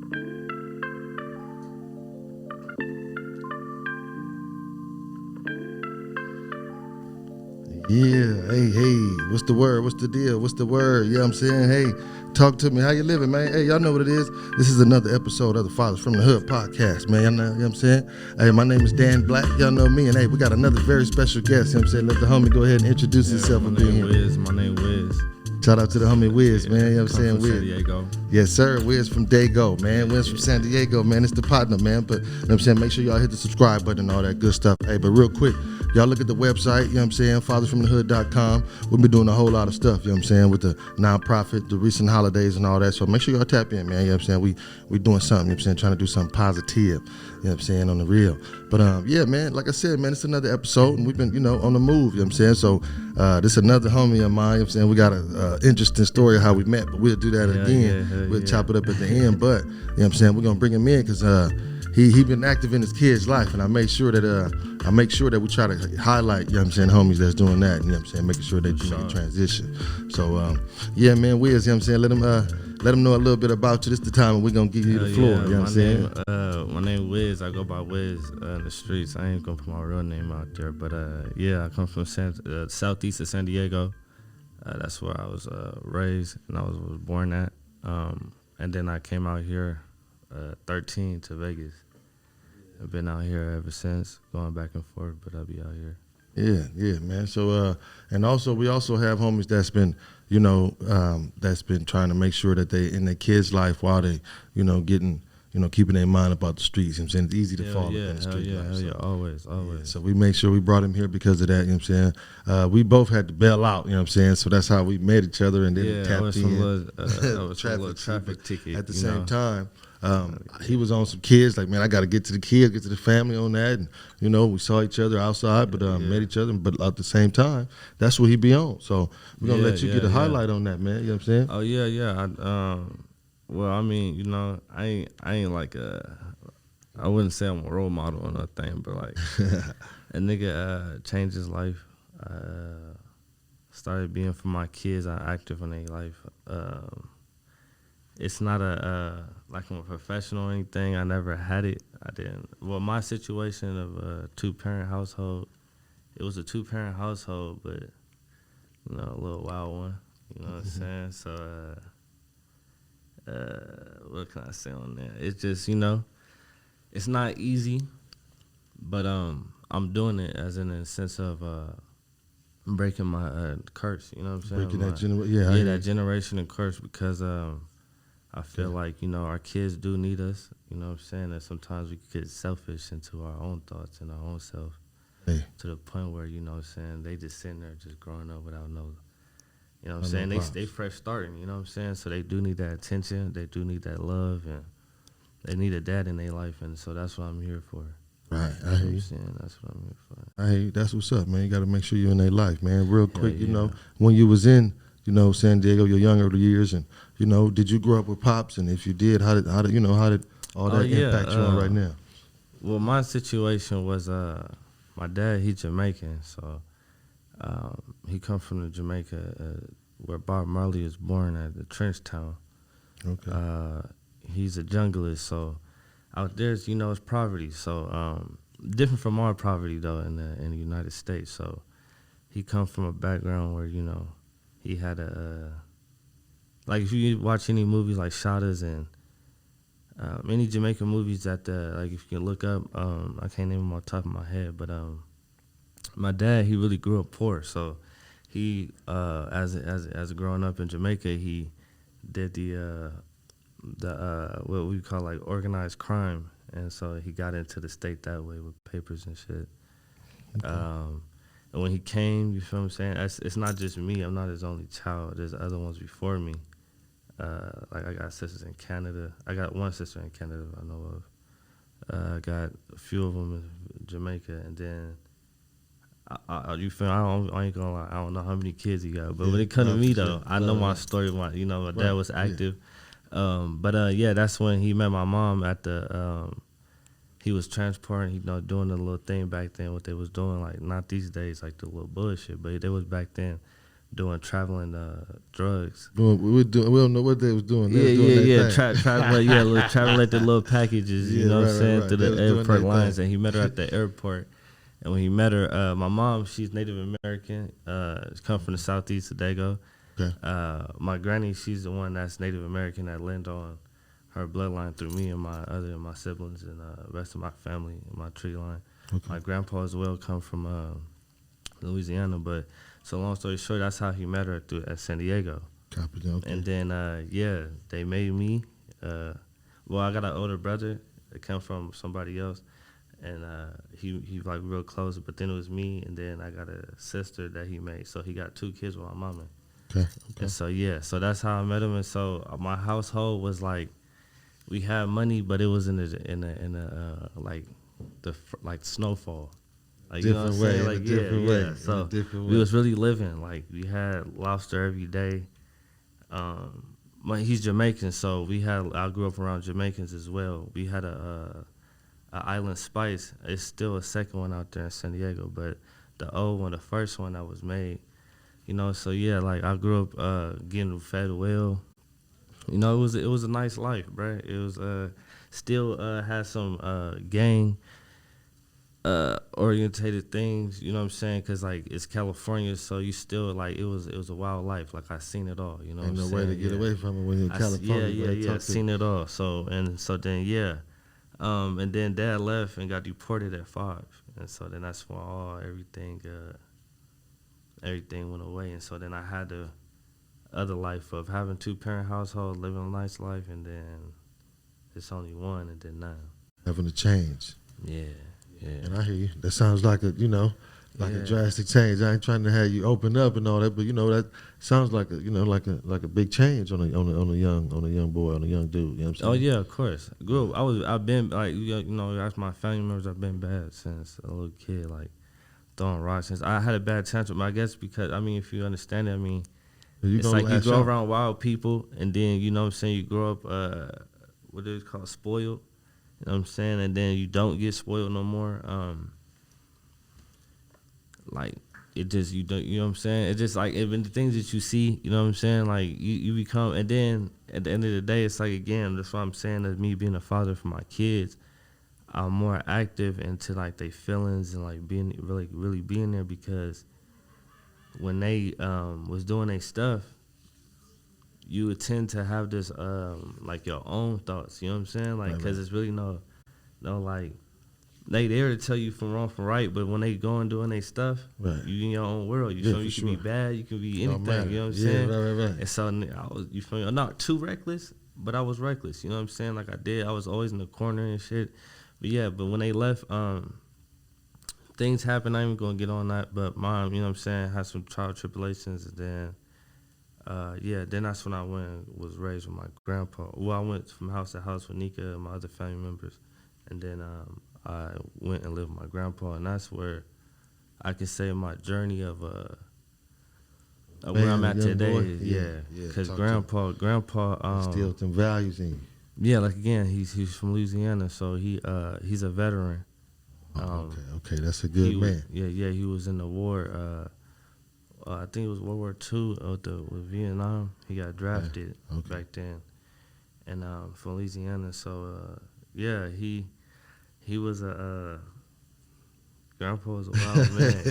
Yeah, hey, what's the word? What's the deal? What's the word? You know what I'm saying? Hey, talk to me. How you living, man? Hey, y'all know what it is. This is another episode of the Fathers from the Hood podcast, man. Y'all know what I'm saying? Hey, my name is Dan Black. Y'all know me. And hey, we got another very special guest. You know what I'm saying? Let the homie go ahead and introduce himself and be here. My name Wiiz. Shout out to the homie Wiiz, man. You know what I'm saying? From San Diego. Yes, sir. Wiiz from Dago, man. Wiiz from San Diego, man. It's the partner, man. But, you know what I'm saying? Make sure y'all hit the subscribe button and all that good stuff. Hey, but real quick, y'all look at the website, you know what I'm saying? fathersfromthehood.com. We've been doing a whole lot of stuff, you know what I'm saying? With the nonprofit, the recent holidays and all that. So make sure y'all tap in, man. You know what I'm saying? We doing something, you know what I'm saying? Trying to do something positive, you know what I'm saying? On the real. But, yeah, man, like I said, man, it's another episode. And we've been, on the move, you know what I'm saying? So, this is another homie of mine, you know what I'm saying? We got an interesting story of how we met, but we'll do that again. We'll chop it up at the end. But, you know what I'm saying? We're going to bring him in because he been active in his kid's life. And I make sure that we try to highlight, you know what I'm saying, homies that's doing that, you know what I'm saying, making sure they do make a transition. So, yeah, man, Wiiz, you know what I'm saying, let them know a little bit about you. This is the time we're going to give you the floor, you know what I'm saying? My name Wiiz. I go by Wiiz in the streets. I ain't going to put my real name out there. But, I come from southeast of San Diego. That's where I was raised and I was born at. And then I came out here 13 to Vegas. I've been out here ever since, going back and forth, but I'll be out here. Yeah, man. So, and also we also have homies that's been, that's been trying to make sure that they in their kids' life while they, getting, keeping their mind about the streets. You know what I'm saying? It's easy to fall up in the street life. Yeah, always. Yeah, so we make sure we brought him here because of that, you know what I'm saying? We both had to bail out, you know what I'm saying? So that's how we met each other and then tapped in. That was a little traffic ticket. At the same time, he was on some kids, like, man, I got to get to the kids, get to the family on that. And, we saw each other outside, but met each other. But at the same time, that's what he be on. So we're going to let you get a highlight on that, man. You know what I'm saying? Oh, yeah. Well, I mean, I ain't like I wouldn't say I'm a role model or nothing, but like a nigga changed his life. Started being for my kids. I active in their life. It's not like I'm a professional or anything. I never had it. I didn't. Well, my situation of a two-parent household, it was a two-parent household, but, a little wild one. You know what I'm saying? So, what can I say on that? It's just, it's not easy, but I'm doing it as in a sense of breaking my curse. You know what I'm saying? Breaking that that generation and curse because I feel like, our kids do need us. You know what I'm saying? That sometimes we get selfish into our own thoughts and our own self to the point where, you know what I'm saying, they just sitting there just growing up without no, you know what I'm saying? They fresh starting, you know what I'm saying? So they do need that attention. They do need that love. And they need a dad in their life. And so that's what I'm here for. Right. I hear you. That's what I'm here for. I hear you. That's what's up, man. You got to make sure you're in their life, man. Real quick, when you was in, San Diego, your younger years, and did you grow up with pops? And if you did, how did all that impact you on right now? Well, my situation was my dad. He's Jamaican, so he come from the Jamaica where Bob Marley was born at the Trench Town. Okay. He's a junglist, so out there, it's poverty. So different from our poverty though in the United States. So he come from a background where he had like if you watch any movies like Shadas and any Jamaican movies that like if you can look up, I can't name them off the top of my head, but my dad, he really grew up poor, so he as growing up in Jamaica, he did the what we call like organized crime, and so he got into the state that way with papers and shit. Okay. And when he came, you feel what I'm saying? It's not just me. I'm not his only child. There's other ones before me. Like I got sisters in Canada. I got one sister in Canada I know of. I got a few of them in Jamaica, and then you feel? I ain't gonna lie. I don't know how many kids he got, but when it comes to me though, I know my story. My dad was active. Yeah. That's when he met my mom at the. He was transporting, doing the little thing back then. What they was doing, like not these days, like the little bullshit, but they was back then doing traveling drugs. We don't know what they was doing. They was doing Yeah. their thing. Traveling the little packages, Yeah, you know what right, I'm saying, right. through They the was doing airport their lines. thing. And he met her at the airport. And when he met her, my mom, she's Native American, come from the southeast of Dago. Okay. My granny, she's the one that's Native American that lent on her bloodline through me and my siblings and the rest of my family and my tree line. Okay. My grandpa as well come from Louisiana, but so long story short, that's how he met her at San Diego. Copy that. Okay. And then they made me. Well, I got an older brother that come from somebody else, and he like real close. But then it was me, and then I got a sister that he made. So he got 2 kids with my mama. Okay. And so that's how I met him. And so my household was like, we had money, but it was in a like snowfall. Like, Different you know what I'm way, saying? in a Like, different way, in a So different we way. was really living. Like, we had lobster every day. He's Jamaican, so I grew up around Jamaicans as well. We had a Island Spice. It's still a second one out there in San Diego, but the old one, the first one that was made, you know. So yeah, like I grew up getting fed well. You know, it was a nice life, bro. It was still had some gang orientated things, you know what I'm saying? Cause like it's California, so you still like it was a wild life. Like I seen it all, you know. Ain't what no I'm way to saying? get away from it when you're in California. Yeah. Seen it all. So then and then Dad left and got deported at 5, and so then that's when everything went away, and so then I had the other life of having 2-parent household, living a nice life, and then it's only one, and then now Having to change. yeah. And I hear you. That sounds like a a drastic change. I ain't trying to have you open up and all that, but that sounds like a big change on a young boy, on a young dude. You know what I'm saying? Oh yeah, of course. Grew up. I've been like that's my family members. I've been bad since a little kid, like throwing rocks. Since I had a bad tantrum, I guess because if you understand it, it's like you grow around wild people, and then you know what I'm saying, you grow up what is called spoiled. You know what I'm saying, and then you don't get spoiled no more. Like it just you don't, you know what I'm saying. It's just like even the things that you see, you know what I'm saying. Like you become, and then at the end of the day, it's like again, that's what I'm saying. As me being a father for my kids, I'm more active into like their feelings and like being really being there, because when they was doing their stuff, you would tend to have this like your own thoughts, you know what I'm saying? Like, because it's really no like, they there to tell you from wrong from right, but when they go and doing their stuff, right, you in your own world. You feel me? You can be bad, you can be anything, you know what I'm saying? Right. And so I was, you feel me? I'm not too reckless, but I was reckless, you know what I'm saying? Like I was always in the corner and shit. But yeah, but when they left, things happened. I ain't even gonna get on that, but mom, you know what I'm saying, had some trial tribulations, and then then that's when I was raised with my grandpa. Well, I went from house to house with Nika and my other family members, and then I went and lived with my grandpa, and that's where I can say my journey of where I'm at today. Because grandpa instilled some values in you. Yeah, like again, he's from Louisiana, so he's a veteran. Okay, that's a good man. He was in the war. I think it was World War II with Vietnam. He got drafted back then, and from Louisiana. So he was a grandpa was a wild man.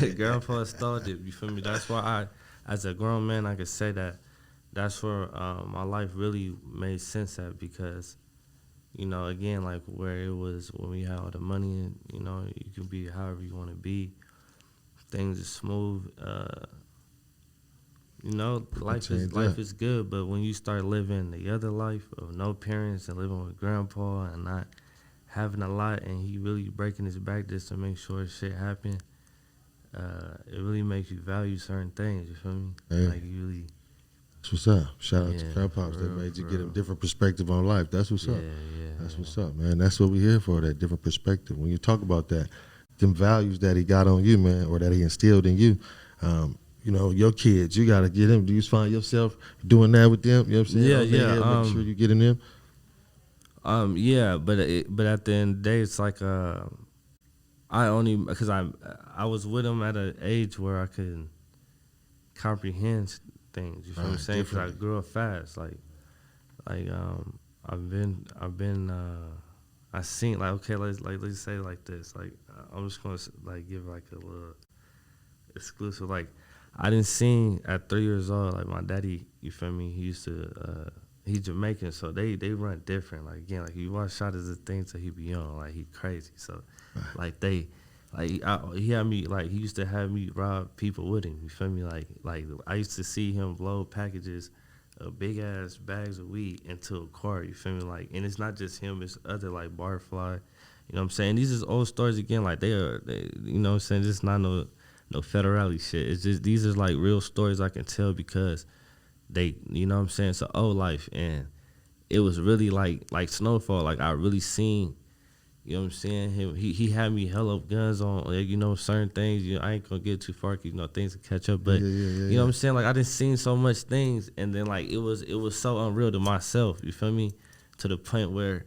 Yeah. Grandpa started. You feel me? That's why as a grown man, I could say that. That's where my life really made sense at, because, again, like where it was when we had all the money, and you can be however you want to be. Things are smooth. Life is good, but when you start living the other life of no parents and living with grandpa and not having a lot, and he really breaking his back just to make sure shit happen, it really makes you value certain things. You feel me? Yeah. Like you really. That's what's up. Shout out to grandpas that made you get a different perspective on life. That's what's up. That's what's up, man. That's what we're here for, that different perspective. When you talk about that, them values that he got on you, man, or that he instilled in you, your kids, you got to get them. Do you find yourself doing that with them? You know what I'm saying? Make sure you getting them. But at the end of the day, it's like because I was with him at an age where I could comprehend things. You feel what I'm saying? Because I Differently. grew up fast. Like I seen like okay, let's say it like this. Like I'm just gonna like give like a little exclusive. Like I didn't sing at 3 years old. Like my daddy, you feel me? He used to. He's Jamaican, so they run different. Like again, like you watch shot as the things that he be on. Like he crazy. So like they. Like he had me like he used to have me rob people with him. You feel me? Like I used to see him blow packages of big ass bags of weed into a car. You feel me? Like, and it's not just him. It's other like Barfly. You know what I'm saying? These is old stories again. Like they, you know what I'm saying? This is not no federale shit. It's just these is like real stories I can tell because they, you know what I'm saying? It's an old life, and it was really like Snowfall. Like I really seen. You know what I'm saying? He had me hell up guns on, like, you know, certain things. You know, I ain't gonna get too far because, you know, things will catch up. But, you know what I'm saying? Like, I done seen so much things, and then, like, it was so unreal to myself, you feel me? To the point where,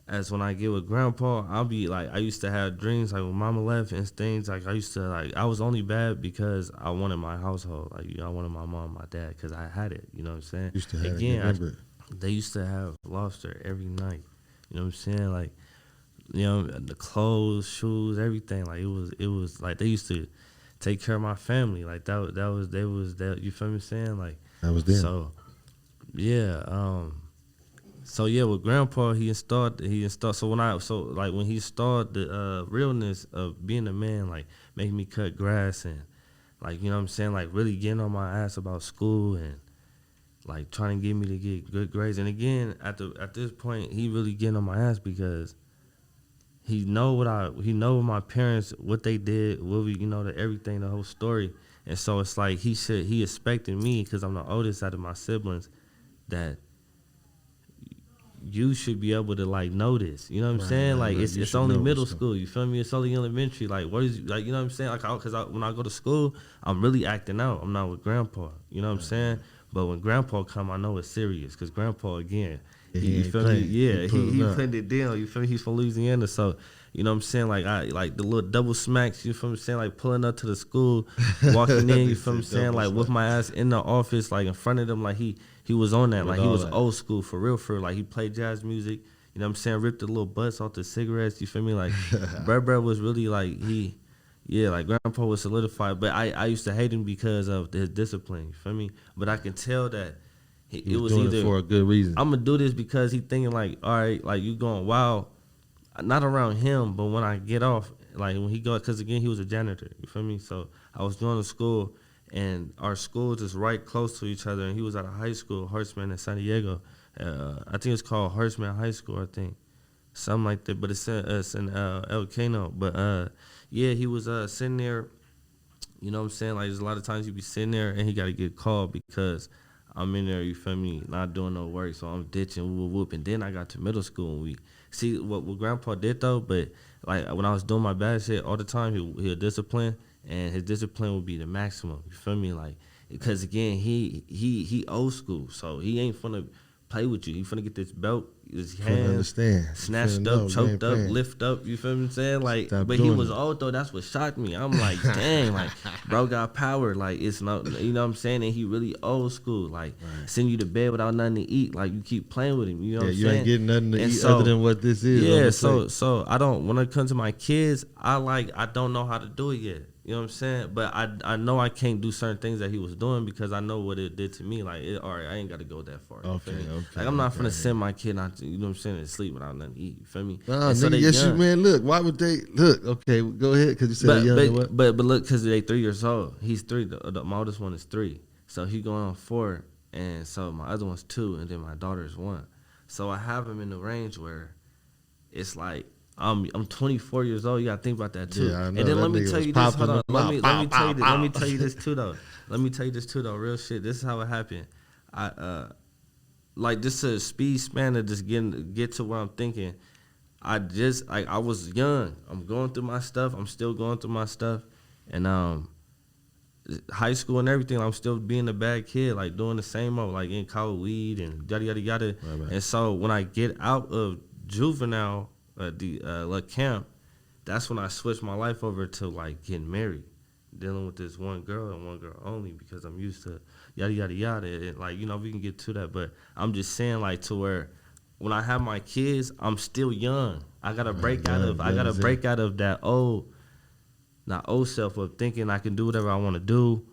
as when I get with Grandpa, I'll be, like, I used to have dreams, like, when Mama left and things. Like, I used to, like, I was only bad because I wanted my household. Like, you know, I wanted my mom and my dad because I had it, you know what I'm saying? Used to have Again, they used to have lobster every night, you know what I'm saying? Like, you know, the clothes, shoes, everything. Like it was like they used to take care of my family. Like that was you feel me saying? Like that was them. So yeah, with Grandpa he installed so when he installed the realness of being a man, like making me cut grass and like, you know what I'm saying, like really getting on my ass about school and like trying to get me to get good grades. And again, at this point he really getting on my ass because he know my parents, what they did, what we, you know, everything, the whole story. And so it's like he expected me, because I'm the oldest out of my siblings, that you should be able to like know this. You know what I'm saying? Like it's only middle school. You feel me? It's only elementary. Like what is, like, you know what I'm saying? Like because when I go to school, I'm really acting out. I'm not with Grandpa. You know what I'm saying? But when Grandpa come, I know it's serious, because Grandpa again. You feel me? Yeah, he putting it down. You feel me? He's from Louisiana, so you know what I'm saying. Like I like the little double smacks. You feel me? Saying, like pulling up to the school, walking in. You feel me? Saying, like with my ass in the office, like in front of them, like he was on that. Like he was old school for real. Like he played jazz music. You know what I'm saying? Ripped the little butts off the cigarettes. You feel me? Like Brad was really like like Grandpa was solidified. But I used to hate him because of his discipline. You feel me? But I can tell that. He was doing it for a good reason. I'm gonna do this because he thinking like, all right, like you going wild, not around him, but when I get off, like when he go, because again he was a janitor. You feel me? So I was going to school, and our school just right close to each other, and he was at a high school, Hartsman in San Diego. I think it's called Hartsman High School, I think, something like that. But it's in El Cano. But yeah, he was sitting there. You know what I'm saying? Like there's a lot of times he be sitting there and he got to get called because I'm in there, you feel me, not doing no work, so I'm ditching, whoop. And then I got to middle school, and we see what Grandpa did though. But like when I was doing my bad shit all the time, he'll discipline, and his discipline would be the maximum. You feel me? Like because again, he old school, so he ain't finna play with you. He finna get this belt, his hand snatched up, choked up, lift up. You feel what I'm saying? Like, but he was old though. That's what shocked me. I'm like, dang, like bro got power. Like it's not, you know what I'm saying? And he really old school. Like send you to bed without nothing to eat. Like you keep playing with him. You know what I'm saying? You ain't getting nothing to eat other than what this is. Yeah. So I don't. When it comes to my kids, I don't know how to do it yet. You know what I'm saying? But I know I can't do certain things that he was doing because I know what it did to me. Like, all right, I ain't got to go that far. Okay. Like, I'm not finna send my kid out to, you know what I'm saying, to sleep without nothing to eat. You feel me? Nah, so yes, young. You, man, look, why would they, look, okay, go ahead, because you said young. But look, because they 3 years old. He's 3. My oldest one is 3. So he going on 4, and so my other one's 2, and then my daughter's 1. So I have him in the range where it's like, I'm 24 years old. You gotta think about that too. Yeah, I know. And then let me tell you this. Hold on. Let me tell you this too though. Real shit. This is how it happened. I like just a speed span of just get to where I'm thinking. I was young. I'm going through my stuff. I'm still going through my stuff, and high school and everything. I'm still being a bad kid, like doing the same old, like in college weed and yada yada yada. Right. And so when I get out of juvenile. The camp, that's when I switched my life over to like getting married. dealing with this one girl and one girl only because I'm used to yada yada yada. And like, you know, we can get to that, but I'm just saying, like, to where when I have my kids, I'm still young. I gotta break out of that old self of thinking I can do whatever I want to do.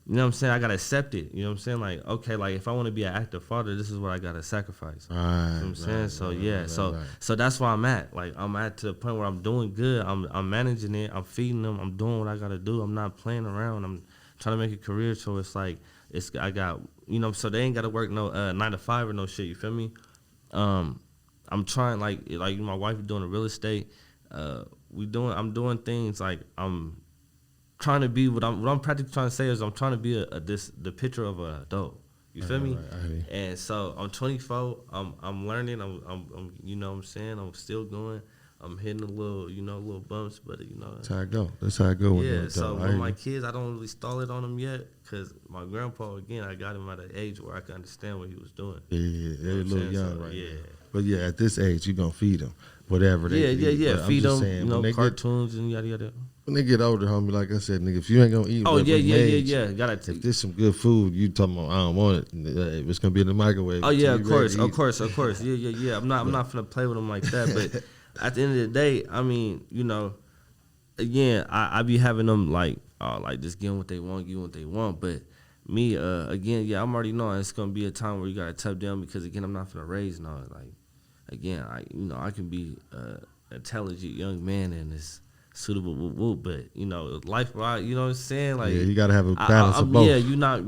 You know what I'm saying? I gotta accept it. You know what I'm saying? Like, okay, like if I want to be an active father, this is what I gotta sacrifice. Right. You know what I'm saying? So so that's where I'm at. Like, I'm at to the point where I'm doing good. I'm managing it. I'm feeding them. I'm doing what I gotta do. I'm not playing around. I'm trying to make a career. So it's like I got, you know. So they ain't gotta work no 9 to 5 or no shit. You feel me? I'm trying like my wife doing the real estate. I'm doing things like I'm trying to be what I'm practically trying to say is I'm trying to be the picture of an adult. You feel me? Right. And so I'm 24. I'm learning. I'm you know what I'm saying, I'm still going. I'm hitting little bumps, but you know. That's how it go. That's how it go. Yeah. So with my kids, I don't really stall it on them yet, cause my grandpa, again, I got him at an age where I can understand what he was doing. Yeah, they're a little young right now. But yeah, at this age, you're gonna feed them whatever they eat. Yeah. Feed them, saying, cartoons and yada yada. When they get older, homie, like I said, nigga, if you ain't gonna eat, yeah. If there's some good food, you talking about I don't want it. It's gonna be in the microwave. Oh yeah, of course. Yeah. I'm not finna play with them like that. But at the end of the day, I mean, you know, again, I be having them like just getting what they want, But me, again, yeah, I'm already knowing it's gonna be a time where you gotta tough down because again, I'm not finna raise no like. Again, I can be an intelligent young man and it's suitable whoop, but you know, life, you know what I'm saying? Like, yeah, you gotta have a balance of both. Yeah, you're not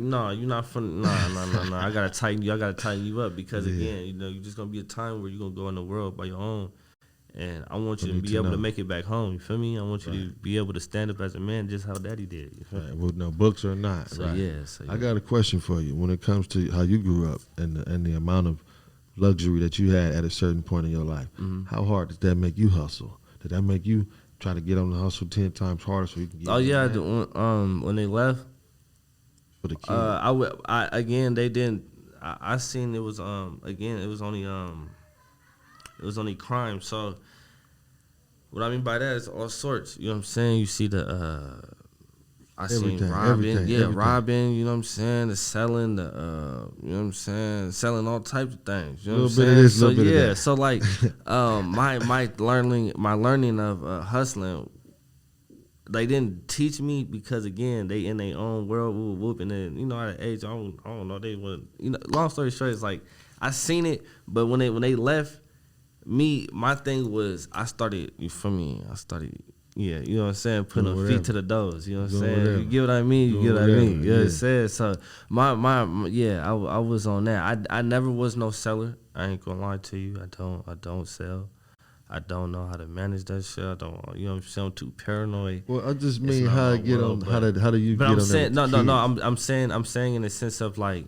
from no. I gotta tighten you up because again, you know, you're just gonna be a time where you're gonna go in the world by your own, and I want you to be able to make it back home. You feel me? I want you to be able to stand up as a man, just how Daddy did. You feel me? With no books or not. So, right. yeah. I got a question for you when it comes to how you grew up and the amount of luxury that you had at a certain point in your life. Mm-hmm. How hard did that make you hustle? Did that make you try to get on the hustle 10 times harder so you can get? Oh yeah, when they left, for the kids. Again they didn't. I seen it was again it was only crime. So what I mean by that is all sorts. You know what I'm saying? You see the seen robbing, robbing, you know what I'm saying, the selling, you know what I'm saying, selling all types of things, you know what I'm saying? So like my learning of hustling, they didn't teach me because again, they in their own world whooping and you know at an age I don't know, they would, you know, long story short, it's like I seen it, but when they left me, my thing was I started, you feel me? Yeah, you know what I'm saying? Putting our feet to the doors, you know what I'm saying? You get what I mean? You know what I'm saying? So I was on that. I never was no seller. I ain't gonna lie to you. I don't sell. I don't know how to manage that shit. I don't, you know what I'm saying? I'm too paranoid. Well, I just mean how do you get on saying, that? I'm saying in the sense of like,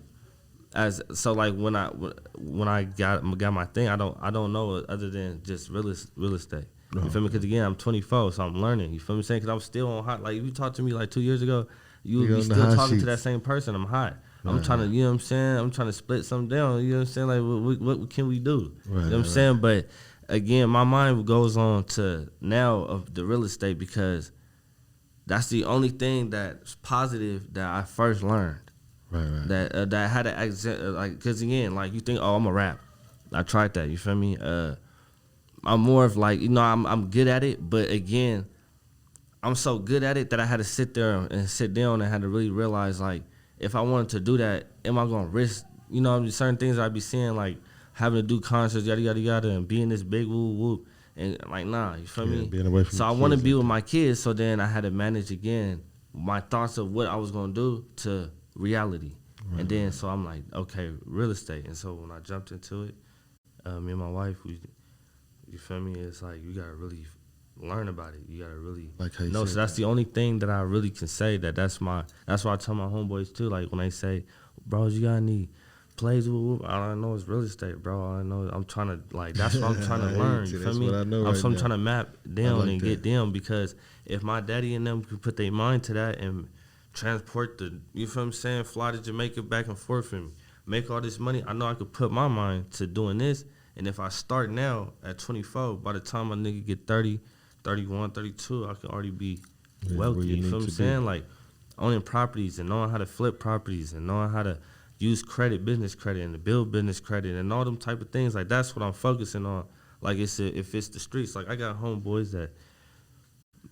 like when I got my thing, I don't know other than just real estate. You feel me? Because again, I'm 24, so I'm learning. You feel me? Saying because I'm still on hot. Like if you talked to me like 2 years ago, you would be still talking to that same person. I'm hot. I'm trying to, you know what I'm saying? I'm trying to split something down. You know what I'm saying? Like what can we do? You know what I'm saying? But again, my mind goes on to now of the real estate because that's the only thing that's positive that I first learned. Right. That had to like because again, like you think, oh, I'm a rap. I tried that. You feel me? I'm more of like, you know, I'm good at it, but again, I'm so good at it that I had to sit down and had to really realize like, if I wanted to do that, am I gonna risk? You know, certain things I'd be seeing like having to do concerts, yada yada yada, and being this big whoop, and like nah, you feel me? Being away from so I want to be with my kids, so then I had to manage again my thoughts of what I was gonna do to reality, and then so I'm like, okay, real estate, and so when I jumped into it, me and my wife, you feel me? It's like you gotta really learn about it. You gotta really know. So that's the only thing that I really can say. That's why I tell my homeboys too. Like when they say, "Bros, you got any plays?" All I know is real estate, bro. All I know I'm trying to like. That's what I'm trying to learn. You feel me? I'm trying to map down and get them because if my daddy and them could put their mind to that and transport you feel what I'm saying, fly to Jamaica back and forth and make all this money, I know I could put my mind to doing this. And if I start now at 24, by the time my nigga get 30, 31, 32, I can already be wealthy. You feel what I'm saying? Like owning properties and knowing how to flip properties and knowing how to use credit, business credit, and to build business credit and all them type of things. Like that's what I'm focusing on. Like if it's the streets, like I got homeboys that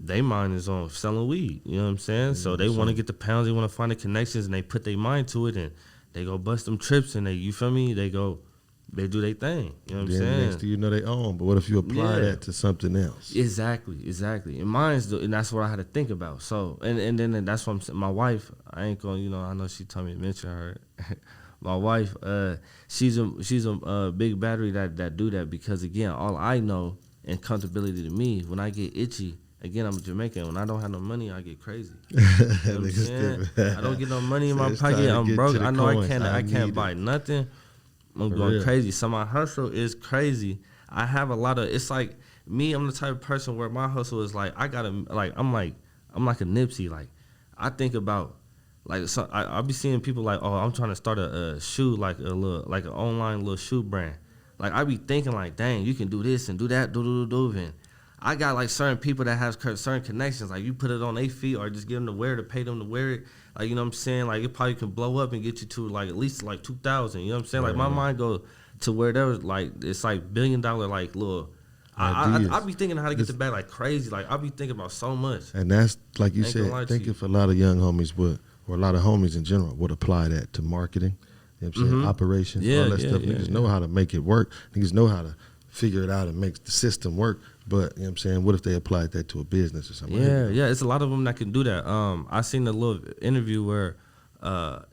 they mind is on selling weed. You know what I'm saying? So they want to get the pounds, they want to find the connections, and they put their mind to it, and they go bust them trips, and you feel me? They do their thing. You know what I'm saying? Next thing you know, they own. But what if you apply that to something else? Exactly. And that's what I had to think about. So, and then that's what I'm saying. My wife, I ain't gonna, I know she told me to mention her. My wife, she's a big battery that do that because again, all I know and comfortability to me, when I get itchy. Again, I'm a Jamaican. When I don't have no money, I get crazy. You know what I'm saying? I don't get no money in my pocket. I'm broke. I know I can't buy nothing. I'm going crazy. So my hustle is crazy. I have a lot of. It's like me. I'm the type of person where my hustle is like I gotta like I'm like a Nipsey. Like I think about like so I'll be seeing people like I'm trying to start a shoe like an online little shoe brand. Like I be thinking like dang you can do this and do that and I got like certain people that have certain connections. Like you put it on their feet or just get them to wear it or pay them to wear it. Like, you know what I'm saying? Like it probably can blow up and get you to like at least like 2,000. You know what I'm saying? Like my mind goes to where there was like, it's like $1 billion like little, I be thinking how to get the bag like crazy. Like I be thinking about so much. And that's like you said, think if a lot of young homies would, or a lot of homies in general would apply that to marketing, you know what I'm saying? Operations, all that stuff. Niggas know how to make it work. Niggas know how to figure it out and make the system work. But, you know what I'm saying, what if they applied that to a business or something? Yeah, it's a lot of them that can do that. I seen a little interview where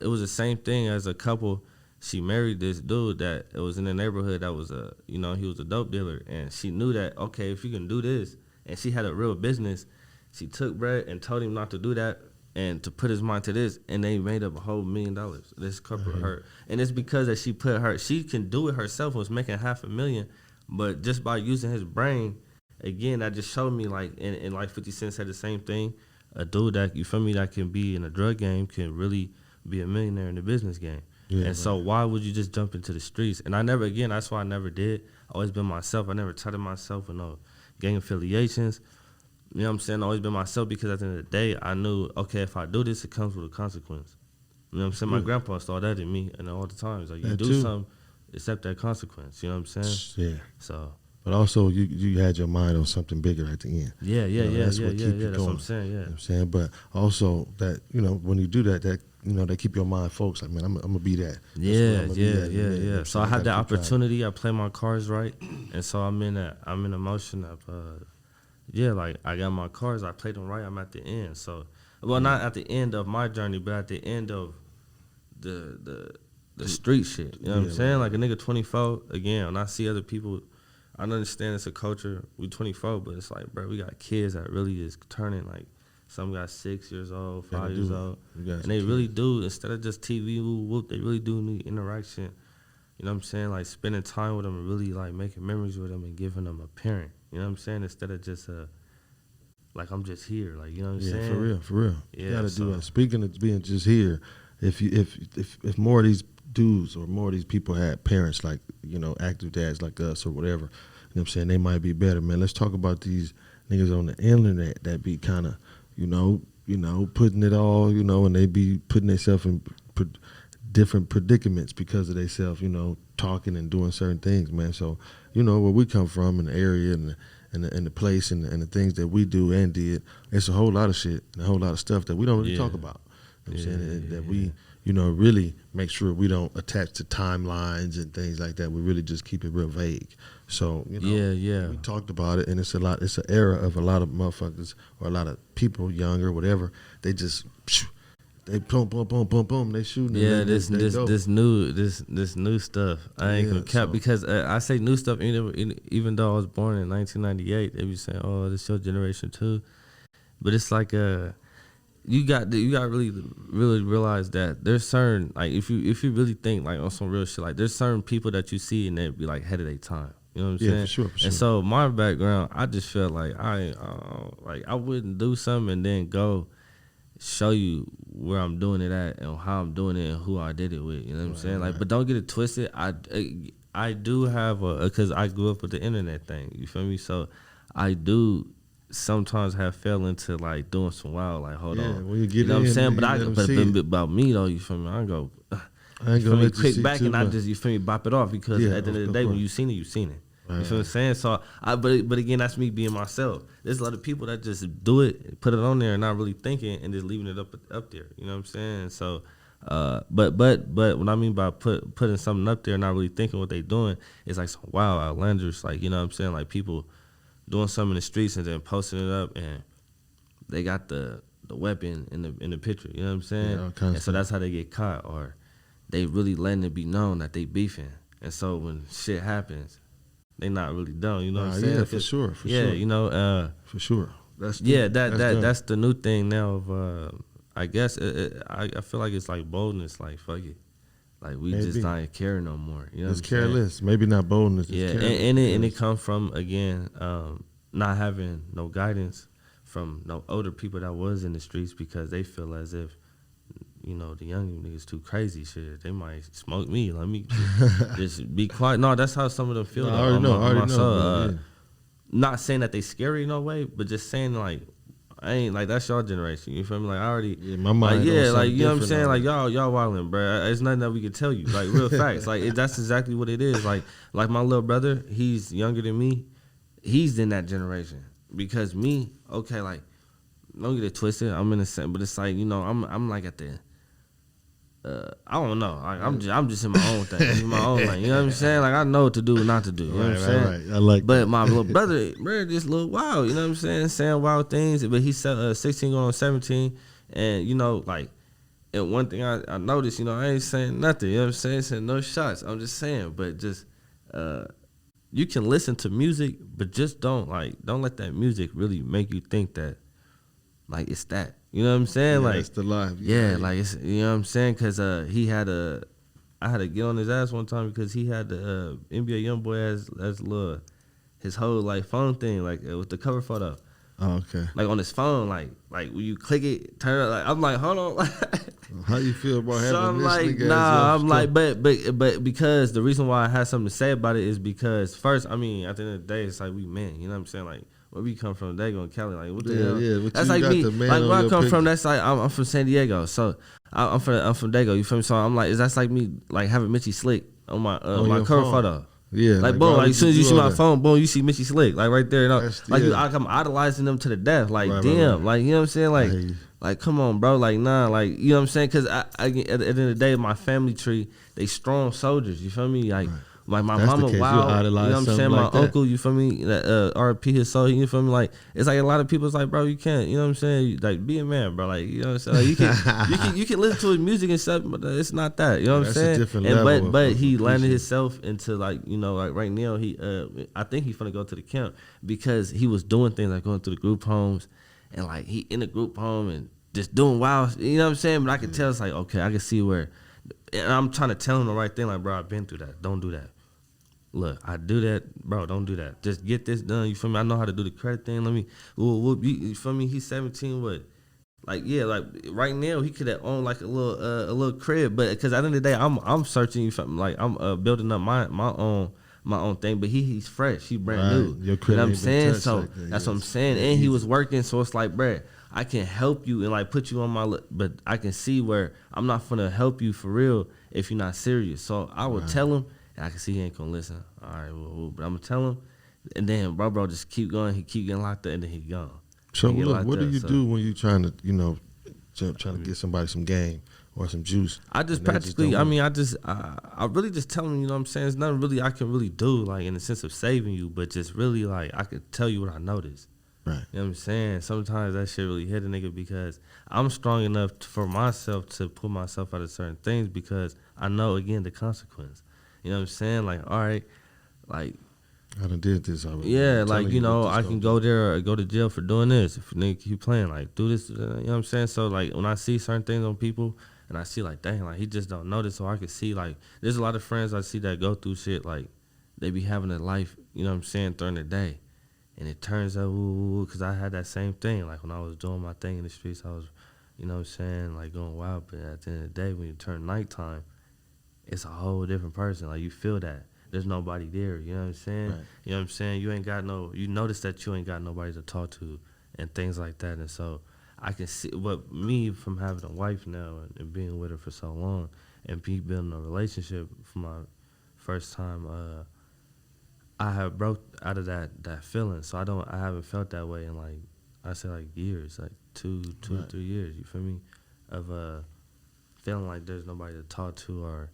it was the same thing as a couple. She married this dude that it was in the neighborhood that was he was a dope dealer. And she knew that, okay, if you can do this, and she had a real business, she took Brett and told him not to do that and to put his mind to this, and they made up a whole $1 million. This couple her. And it's because that she can do it herself, was making $500,000, but just by using his brain, again, that just showed me like, and like 50 Cent said the same thing. A dude that, you feel me, that can be in a drug game can really be a millionaire in the business game. Yeah, and so why would you just jump into the streets? And that's why I never did. I always been myself. I never touted myself with no gang affiliations. You know what I'm saying? I always been myself because at the end of the day, I knew, okay, if I do this, it comes with a consequence. You know what I'm saying? My grandpa saw that in me and all the time. He's like, you do something, accept that consequence. You know what I'm saying? Yeah. So. But also, you had your mind on something bigger at the end. That's what I'm saying. Yeah, you know what I'm saying. But also that when you do that they keep your mind focused. Like, man, I'm gonna be that. Yeah. So I had that opportunity. I play my cards right, and so I'm in a motion of like I got my cards. I played them right. I'm at the end. So not at the end of my journey, but at the end of the street shit. You know what I'm saying? Like a nigga 24 again. When I see other people. I understand it's a culture. We 24, but it's like, bro, we got kids that really is turning like, some got 6 years old, 5 years old, and they really do, instead of just TV whoop, they really do need interaction. You know what I'm saying? Like spending time with them and really like making memories with them and giving them a parent. You know what I'm saying? Instead of just like I'm just here. Like, you know what I'm saying? For real. Yeah, you gotta do that. Speaking of being just here, if more of these dudes or more of these people had parents like, active dads like us or whatever, you know what I'm saying, they might be better, man. Let's talk about these niggas on the internet that be kind of, putting it all, and they be putting themselves in different predicaments because of themselves, talking and doing certain things, man. So, where we come from in the area and the place and the things that we do and did, it's a whole lot of shit and a whole lot of stuff that we don't really talk about. You know what I'm saying? That we, really make sure we don't attach to timelines and things like that. We really just keep it real vague. So, we talked about it, and it's an era of a lot of motherfuckers or a lot of people, young or whatever, they just, they boom, boom, boom, boom, boom, they shooting. Yeah, this new stuff. I ain't gonna cap because I say new stuff even though I was born in 1998. They be saying, "Oh, this your generation too," but it's like you got really realize that there's certain, like if you really think like on some real shit, like there's certain people that you see and they be like ahead of their time. You know what I'm saying? For sure. And so my background, I just felt like I wouldn't do something and then go show you where I'm doing it at and how I'm doing it and who I did it with. You know what I'm saying? Like, but don't get it twisted. I do have because I grew up with the internet thing. You feel me? So I do sometimes have fell into like doing some wild, like hold on, when you get you know what I'm in, saying? you But let 'em see it. about me though, you feel me? I go, I you ain't feel gonna me? let you Quick see back too and I much. just, you feel me, bop it off because Yeah, at the end of the of day, when course. you seen it, you seen it. Right, You feel what I'm saying? So but again, that's me being myself. There's a lot of people that just do it, put it on there, and not really thinking, and just leaving it up there. You know what I'm saying? So, but what I mean by putting something up there, and not really thinking what they doing, is like some wild outlanders, like you know what I'm saying, like people doing something in the streets and then posting it up, and they got the weapon in the picture. You know what I'm saying? Yeah, all kinds And so of that's how they get caught, or they really letting it be known that they beefing. And so when shit happens, they not really done. You know what I'm saying? Yeah, for sure. You know, For sure. That's that's the new thing now. Of I guess I feel like it's like boldness. Like fuck it, like we Maybe. just not care no more. You know, It's what I'm saying? careless. Maybe not boldness. It's Yeah, careless. and it come from again not having no guidance from no older people that was in the streets, because they feel as if, you know, the young niggas too crazy. Shit, they might smoke me. Let me just be quiet. No, that's how some of them feel. No, though, I already on know. my- I on already my know. soul. But, yeah. Not saying that they scary no way, but just saying like, I ain't like that's y'all generation. You feel me? Like I already, Yeah, my mind. like on like something you know what I'm different saying? Like already. y'all wildin', bro. It's nothing that we could tell you. Like real facts. Like that's exactly what it is. Like my little brother, he's younger than me. He's in that generation, because me, okay, like don't get it twisted. I'm in the same, but it's like, you know, I'm like at the. I don't know. Like, I'm just in my own thing. I'm in my own lane. You know what I'm saying? Like I know what to do and not to do. You know what I'm saying? Right. I like But that. my little brother, bro, just a little wild. You know what I'm saying? Saying wild things. But he's 16 going on 17, and you know, like, and one thing I noticed, you know, I ain't saying nothing. You know what I'm saying? Saying no shots. I'm just saying, but just you can listen to music, but just don't let that music really make you think that like it's that. You know what I'm saying? Yeah, like that's the life. yeah, like it's, you know what I'm saying? Cause I had to get on his ass one time because he had the NBA YoungBoy as little his whole like phone thing, like with the cover photo, Oh, okay. like on his phone, like when you click it, turn it. Like I'm like, hold on. How you feel about So having I'm this like, nigga as nah, your I'm like, but because the reason why I had something to say about it is because first, I mean, at the end of the day, it's like we men, you know what I'm saying? Like where we come from, Dago and Cali, like what the hell? Yeah, but That's you like got me. the man Like on where I your come from, picture. that's like I'm from San Diego, so I'm from Dago. You feel me? So I'm like, that's like me like having Mitchie Slick on my On my your cover phone. photo. Yeah, Like why boom, like would as soon as you do see all my that? phone, boom, you see Mitchie Slick, like right there. You know? That's- Like yeah. I'm idolizing them to the death. Like Right, damn, right. like you know what I'm saying? I hear you. Like come on, bro. Like nah, like you know what I'm saying? Because I at the end of the day, my family tree, they strong soldiers. You feel me? Like my That's the mama case. You wild. You idolize know what I'm saying? something My like that. uncle, you feel me? That RP his soul. You feel me? Like it's like a lot of people's like, bro, you can't. You know what I'm saying? Like be a man, bro. Like you know what I'm saying? Like, you can listen to his music and stuff, but it's not that. You know what I'm That's a saying? different And level but of he landed appreciation. himself into like, you know, like right now he I think he's gonna go to the camp because he was doing things like going to the group homes and like he in the group home and just doing wild, you know what I'm saying? But I can tell it's like, okay, I can see where, and I'm trying to tell him the right thing, like, bro, I've been through that. Don't do that. Look, I do that, bro. Don't do that. Just get this done. You feel me? I know how to do the credit thing. Let me, you feel me? He's 17. What? Like yeah, like right now he could have owned like a little crib, but because at the end of the day, I'm searching. You feel me? Like I'm building up my own thing. But he's fresh. He brand Right. new. Your You crib know what I'm ain't been saying? touched So like that. that's Yeah, what I'm it's saying. very And he easy. was working, so it's like, bruh, I can help you and like put you on my, but I can see where I'm not gonna help you for real if you're not serious. So I would tell him, and I can see he ain't gonna listen. All right, well, but I'm gonna tell him, and then bro just keep going. He keep getting locked up, and then he gone. So He get look, locked what do up, you so. do when you trying to, you know, trying to get somebody some game or some juice? I just and they practically, don't I want mean, I really just tell them, you know what I'm saying? There's nothing really I can really do, like, in the sense of saving you, but just really, like, I could tell you what I noticed. it. Right. You know what I'm saying? Sometimes that shit really hit a nigga because I'm strong enough for myself to put myself out of certain things because I know, again, the consequence. You know what I'm saying? Like, all right, like, I done did this already. yeah, I'm like, telling you know, what this I gonna can do. go there or go to jail for doing this. If a nigga keep playing, like, do this, you know what I'm saying? So, like, when I see certain things on people and I see, like, dang, like, he just don't know this, so I can see, like, there's a lot of friends I see that go through shit, like, they be having a life, you know what I'm saying, during the day. And it turns out, because I had that same thing. Like, when I was doing my thing in the streets, I was, you know what I'm saying, like, going wild. But at the end of the day, when you turn nighttime, it's a whole different person. Like, you feel that. there's nobody there. You know what I'm saying? Right. You know what I'm saying? You notice that you ain't got nobody to talk to and things like that. And so I can see what me from having a wife now and being with her for so long and building a relationship for my first time, I have broke out of that feeling. So I haven't felt that way in like, I say like years, like two or 3 years, you feel me? Of feeling like there's nobody to talk to or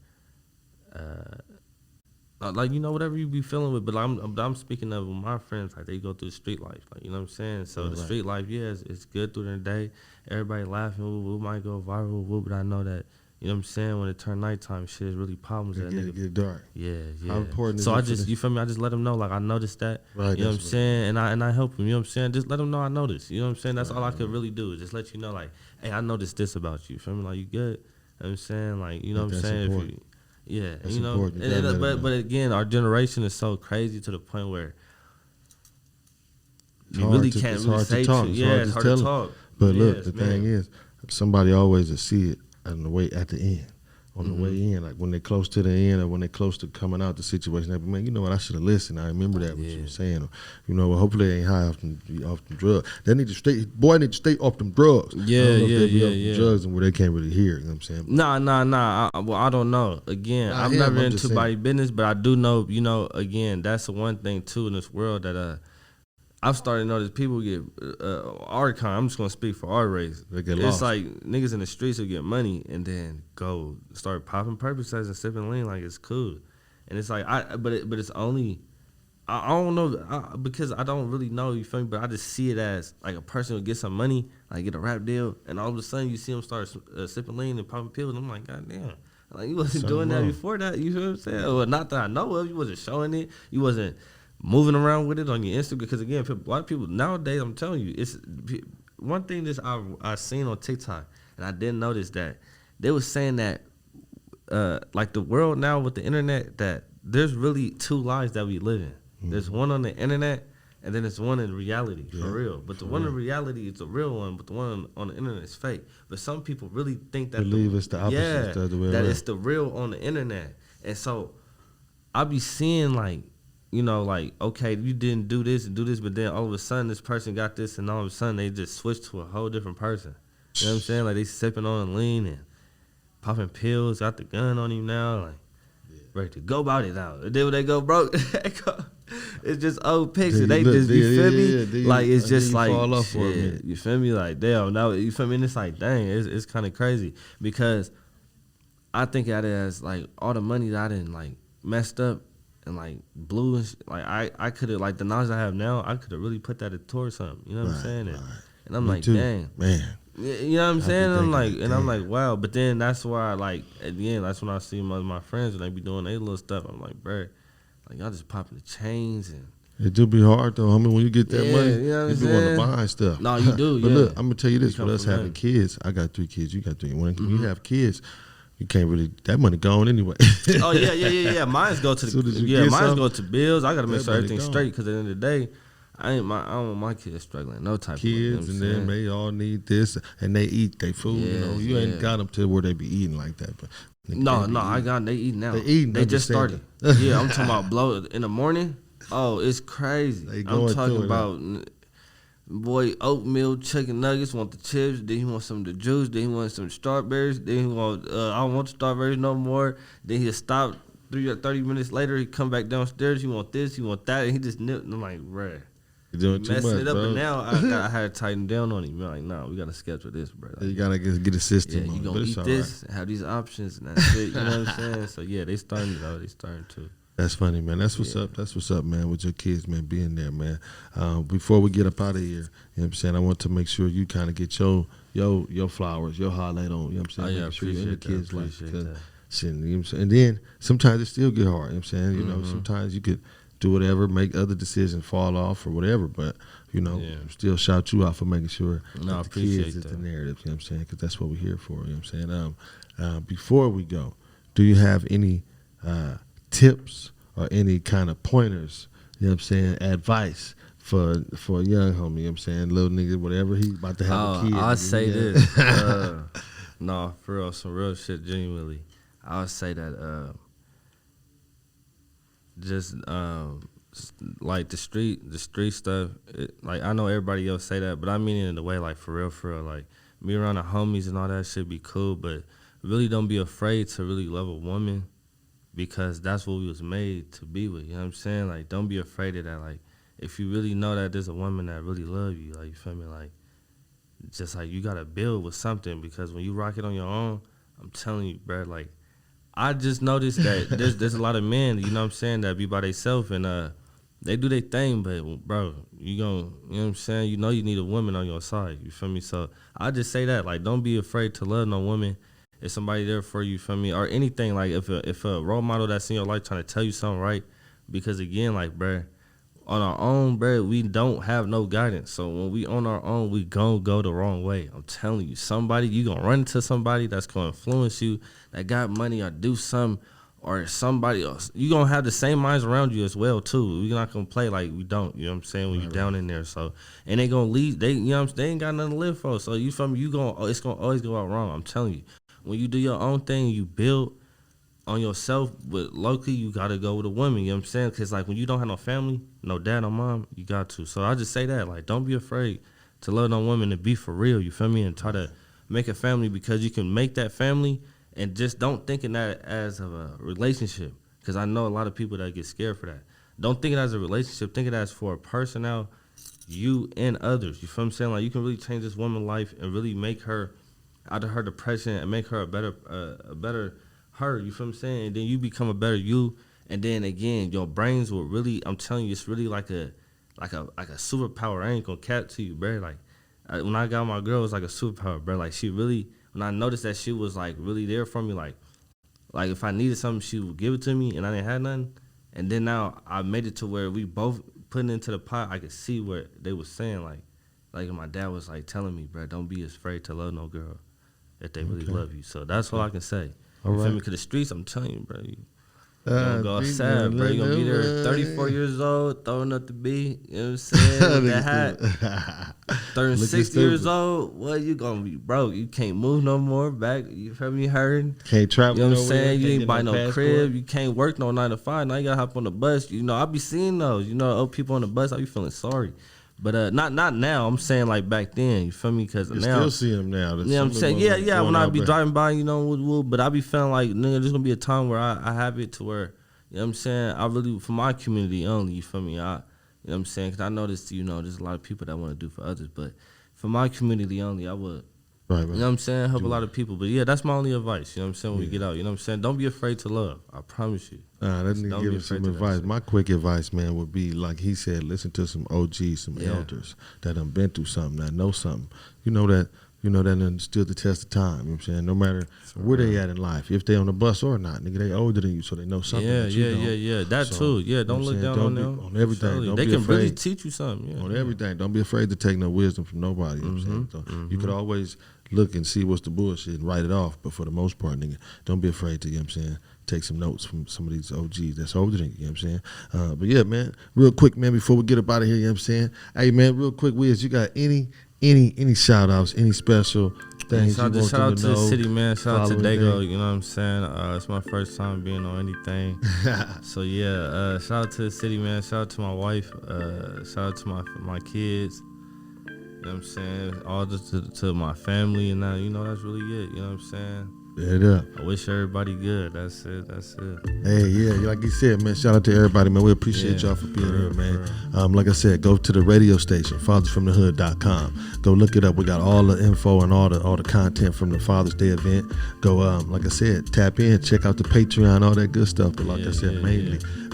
like, you know, whatever you be feeling with. But I'm speaking of my friends, like they go through street life, like, you know what I'm saying? So the street life, yeah, it's good through the day. Everybody laughing, we might go viral, but I know that, you know what I'm saying, when it turn nighttime, shit is really problems. It get dark. Yeah. How important is so it I just, you feel me? I just let them know, like I noticed that. Right, you know what I'm saying? And I help them. You know what I'm saying? Just let them know I noticed. You know what I'm saying? That's all I could really do. Is just let you know, like, hey, I noticed this about you. You feel me? Like, you good? You know what I'm saying? Like, you know what I'm saying? Important. Yeah, that's you know. Important. You But again, our generation is so crazy to the point where you hard really to- can't it's really hard to say talk. to. It's Yeah, hard it's to hard tell to 'em. talk. But look, Yes, the man. thing is, somebody always will see it on the way at the end. On the way in, like when they're close to the end or when they're close to coming out the situation, they be, man, you know what, I should have listened. I remember that what you were saying. Or, you know, well, hopefully they ain't high off them drugs. They need to stay off them drugs. Yeah, I don't know if they be off yeah. them drugs and where they can't really hear. You know what I'm saying? Nah. Well, I don't know. Again, Nah, I'm him, never I'm just into body saying. business, but I do know, you know, again, that's the one thing too in this world that I've started to notice people get our kind. I'm just gonna speak for our race. They get it's lost. like niggas in the streets will get money and then go start popping Percocets and sipping lean like it's cool, and it's like but it's only I don't know because I don't really know, you feel me, but I just see it as like a person will get some money, like get a rap deal, and all of a sudden you see them start sipping lean and popping pills, and I'm like, God damn. Like you wasn't doing that before that, you feel what I'm saying? Well, not that I know of. You wasn't showing it. You wasn't moving around with it on your Instagram. Because again, a lot of people nowadays, I'm telling you, it's one thing that I seen on TikTok, and I didn't notice that they was saying that like the world now with the internet, that there's really two lives that we live in. Mm-hmm. There's one on the internet, and then there's one in reality, for real. But the one in reality is the real one, but the one on the internet is fake. But some people really think that it's the opposite. Yeah, the way that around. it's the real on the internet. And so I be seeing like, you know, like, okay, you didn't do this and do this, but then all of a sudden this person got this, and all of a sudden they just switched to a whole different person. You know what I'm saying? Like they sipping on lean and popping pills, got the gun on him now, like ready to go about it now. And then when they go broke, it's just old pictures. They just, you feel me? Like it's just like fall off for a shit, minute. you feel me? Like damn, now you feel me? And it's like dang, it's kind of crazy because I think at it as like all the money that I didn't like messed up and like blew and like I could have, like the knowledge I have now, I could have really put that towards something. You know what I'm saying? And I'm Me like, too. dang, man. you know what I'm saying? I'm like, and I'm damn. like, wow. But then that's why, like, at the end, that's when I see my friends when they be doing their little stuff. I'm like, bruh, like y'all just popping the chains and. It do be hard though. I mean, when you get that money, you know what you I'm be want to saying? buy stuff. No, you do. But yeah. look, I'm gonna tell you this: You with come us from having nothing. kids, I got 3 kids. You got 3. When you have kids, you can't really, that money gone anyway. Oh yeah. Mine's go to Soon as the you mine's get some, go to bills. I gotta make that sure money everything's gone. straight because at the end of the day, I don't want my kids struggling no type of way, you know Kids, what and I'm then saying? they all need this, and they eat their food. You know, you ain't got them to where they be eating like that. But No, they eat now. They eating, They I'm just just saying started. Yeah, I'm talking about blow in the morning. Oh, it's crazy. They I'm going talking through it, about boy oatmeal, chicken nuggets. Want the chips? Then he want some of the juice. Then he want some strawberries. Then he want I don't want the strawberries no more. Then he'll stop 30 minutes later. He come back downstairs. He want this. He want that. And he just nipped. And I'm like, bruh. You're doing too messing much, it up, bro. and now I had to tighten down on him. I'm like, nah, we gotta schedule this, bro. Like, You gotta get a system. yeah, you on it, gonna but it's eat all this, have these options, and that's it. You know what I'm saying? So yeah, they starting though. They starting to. That's funny, man. That's what's up. That's what's up, man, with your kids, man, being there, man. Before we get up out of here, you know what I'm saying, I want to make sure you kind of get your flowers, your highlight on, you know what I'm saying? Oh, yeah, Making sure you're in the appreciate that, kids' life. appreciate 'Cause that. shit, you know what I'm saying? And then sometimes it still get hard, you know what I'm saying? You know, sometimes you could do whatever, make other decisions, fall off or whatever, but, you know, still shout you out for making sure No, I that the appreciate kids is that. the narrative, you know what I'm saying? Because that's what we're here for, you know what I'm saying? Before we go, do you have any tips or any kind of pointers, you know what I'm saying, advice for a young homie, you know what I'm saying, little nigga, whatever, he about to have a kid. I'll nigga, say yeah. this. No, for real, some real shit, genuinely. I would say that just like the street stuff. Like I know everybody else say that, but I mean it in the way like for real. Like me around the homies and all that shit be cool, but really don't be afraid to really love a woman because that's what we was made to be with. You know what I'm saying? Like don't be afraid of that. Like if you really know that there's a woman that really love you, like you feel me? Like just like you gotta build with something because when you rock it on your own, I'm telling you, bro, like I just noticed that there's a lot of men, you know what I'm saying, that be by themselves and they do their thing, but bro, you know what I'm saying, you need a woman on your side, you feel me? So I just say that, like, don't be afraid to love no woman. If somebody there for you, feel me, or anything, like if a role model that's in your life trying to tell you something right, because again, like, bro, on our own, bro, we don't have no guidance. So when we on our own, we gon' go the wrong way. I'm telling you, you gonna run into somebody that's gonna influence you, that got money or do something, or somebody else. You gonna have the same minds around you as well too. We're not gonna play like we don't. You know what I'm saying? When you down in there, so and they gonna leave. They, you know what I'm saying? They ain't got nothing to live for. So you feel me? It's gonna always go out wrong. I'm telling you. When you do your own thing, you build on yourself, but locally you gotta go with a woman, you know what I'm saying? Because like when you don't have no family, no dad, no mom, you got to. So I just say that, like, don't be afraid to love no woman and be for real, you feel me? And try to make a family because you can make that family and just don't think of that as a relationship. Because I know a lot of people that get scared for that. Don't think it as a relationship, think it as for a personal, you and others, you feel what I'm saying? Like you can really change this woman's life and really make her out of her depression and make her a better her, you feel what I'm saying? And then you become a better you, and then again, your brains will really, I'm telling you, it's really like a superpower. I ain't gonna cap to you, bro. Like when I got my girl, it was like a superpower, bro. Like she really, when I noticed that she was like really there for me, like if I needed something, she would give it to me, and I didn't have nothing. And then now I made it to where we both putting into the pot. I could see what they was saying, like my dad was like telling me, bro, don't be afraid to love no girl if they really love you. So that's all I can say. All right. Feel me? Because the streets, I'm telling you, bro, you gonna go outside, bro. You gonna be there at 34 years old, throwing up the B, you know what I'm saying? With that hat. 36 years old, what you gonna be, bro? You can't move no more back. You feel me? Hurting. Can't travel. You know what I'm saying? You ain't buy no crib. You can't work no 9 to 5. Now you gotta hop on the bus. You know, I be seeing those. You know, old people on the bus. I be feeling sorry. But not now. I'm saying like back then. You feel me? Because now still see them now. You know what I'm saying? Yeah. When I be driving by, you know, but I be feeling like nigga, there's gonna be a time where I have it to where, you know what I'm saying? I really for my community only. You feel me? You know what I'm saying? Because I noticed, you know, there's a lot of people that want to do for others, but for my community only, I would. Right. You know what I'm saying? Help a lot of people. But yeah, that's my only advice. You know what I'm saying? When we get out, you know what I'm saying? Don't be afraid to love. I promise you. That nigga give us some advice. My quick advice, man, would be like he said, listen to some OGs, some elders that done been through something, that know something. You know that done stood the test of time. You know what I'm saying? No matter where they at in life, if they on the bus or not, nigga, they older than you, so they know something. Yeah. That too. Yeah, don't look down on them. On everything. Don't they be can afraid. really teach you something. Yeah, on everything. Don't be afraid to take no wisdom from nobody. You know what I'm saying? So you could always look and see what's the bullshit and write it off. But for the most part, nigga, don't be afraid to, you know what I'm saying, take some notes from some of these OGs that's older than you, you know what I'm saying? But yeah, man, real quick, man, before we get up out of here, you know what I'm saying? Hey, man, real quick, Wiz, you got any shout outs, any special things you want them to know? Shout out to the city, man. Shout out to Dago, you know what I'm saying? It's my first time being on anything. So yeah, shout out to the city, man. Shout out to my wife. Shout out to my kids. You know what I'm saying? All to my family and that, you know, that's really it. You know what I'm saying? Yeah. I wish everybody good. That's it. Hey, yeah, like you said, man, shout out to everybody, man. We appreciate y'all for being here, man. Like I said, go to the radio station, fathersfromthehood.com. Go look it up. We got all the info and all the content from the Father's Day event. Go, like I said, tap in, check out the Patreon, all that good stuff. But like I said,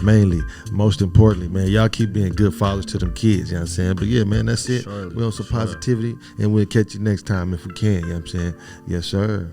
mainly, most importantly, man, y'all keep being good fathers to them kids, you know what I'm saying? But yeah, man, that's it. We're on some positivity, and we'll catch you next time if we can, you know what I'm saying? Yes, sir.